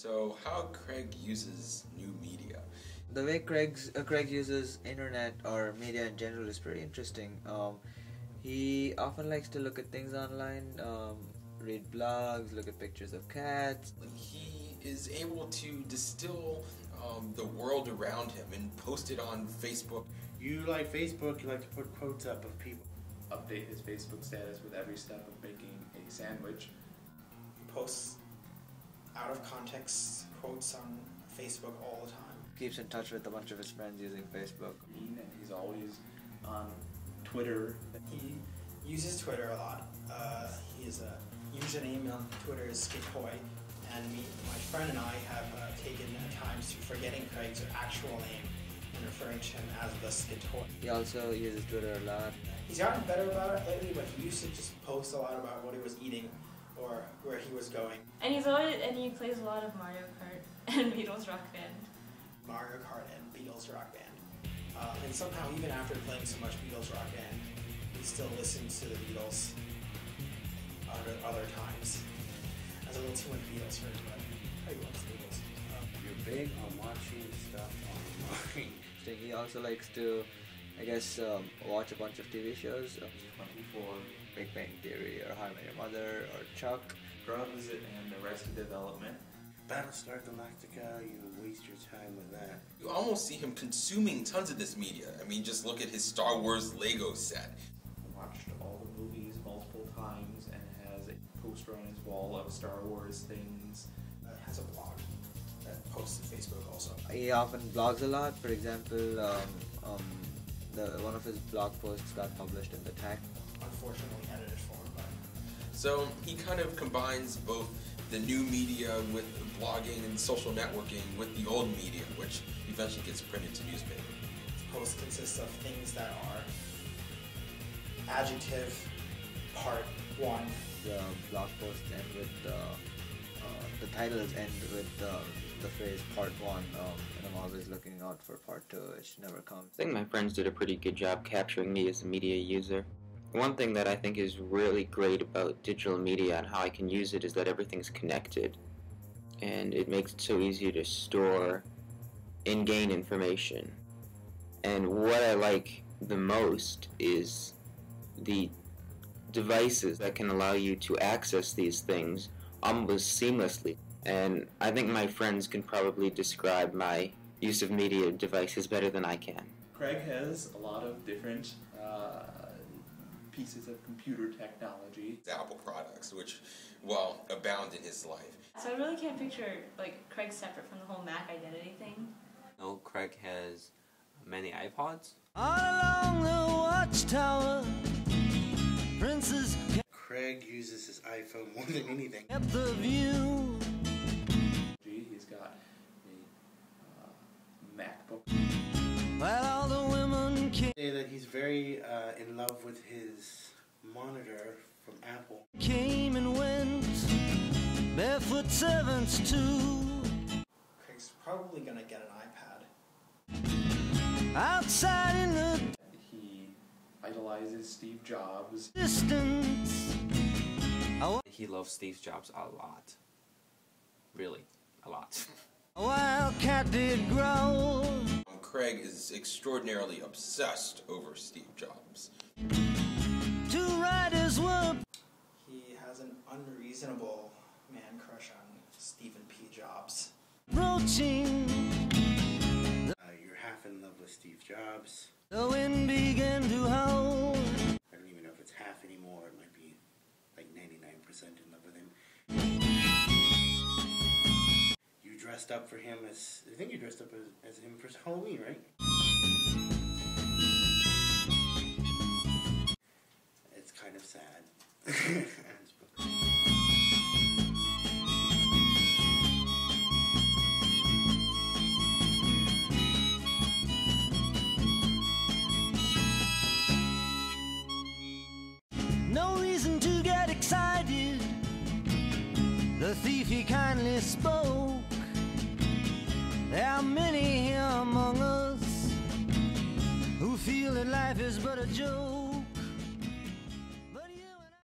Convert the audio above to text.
So how Craig uses new media. The way Craig uses internet or media in general is pretty interesting. He often likes to look at things online, read blogs, look at pictures of cats. He is able to distill the world around him and post it on Facebook. You like Facebook, you like to put quotes up of people. Update his Facebook status with every step of making a sandwich. He posts out of context quotes on Facebook all the time. Keeps in touch with a bunch of his friends using Facebook. And he's always on Twitter. He uses Twitter a lot. His username on Twitter is Skitoy, and my friend and I have taken times to forgetting Craig's actual name and referring to him as the Skitoy. He also uses Twitter a lot. He's gotten better about it lately, but he used to just post a lot about what he was eating or where he was going. And he plays a lot of Mario Kart and Beatles Rock Band. Mario Kart and Beatles Rock Band. And somehow, even after playing so much Beatles Rock Band, he still listens to the Beatles other times. That's a little too much Beatles for him, but he loves the Beatles. You're big on watching stuff online. He also likes to, I guess, watch a bunch of TV shows. 24. Big Bang Theory, or How I Met Your Mother, or Chuck. Grubs and Arrested Development. Battlestar Galactica, you waste your time with that. You almost see him consuming tons of this media. I mean, just look at his Star Wars Lego set. Watched all the movies multiple times and has a poster on his wall of Star Wars things. Has a blog that posts to Facebook also. He often blogs a lot. For example, one of his blog posts got published in The Tech. Unfortunately edited form, but... So he kind of combines both the new media with blogging and social networking with the old media, which eventually gets printed to newspaper. His post consists of things that are adjective, part 1. The blog posts end with the titles end with the phrase part 1, and I'm always looking out for part 2, which never comes. I think my friends did a pretty good job capturing me as a media user. One thing that I think is really great about digital media and how I can use it is that everything's connected, and it makes it so easy to store and gain information. And what I like the most is the devices that can allow you to access these things almost seamlessly. And I think my friends can probably describe my use of media devices better than I can. Craig has a lot of different pieces of computer technology. Apple products, which, well, abound in his life. So I really can't picture like Craig separate from the whole Mac identity thing. No, Craig has many iPods. All along the watchtower, princes Craig uses his iPhone more than anything. kept the view. He's got a MacBook. While all the women Say that he's very in love with his monitor from Apple. came and went, barefoot servants too. Craig's probably gonna get an iPad. Outside in the He idolizes Steve Jobs. distance, He loves Steve Jobs a lot. Really, a lot. a wildcat did growl. Craig is extraordinarily obsessed over Steve Jobs. Two riders were He has an unreasonable man crush on Stephen P. Jobs. approaching. You're half in love with Steve Jobs. The wind began to howl. I don't even know if it's half anymore. It might be like 99% in love with him. You dressed up for him as... I think you dressed up as him for Halloween, right? It's kind of sad. No reason to get excited. The thief he kindly spoke. There are many here among us who feel that life is but a joke.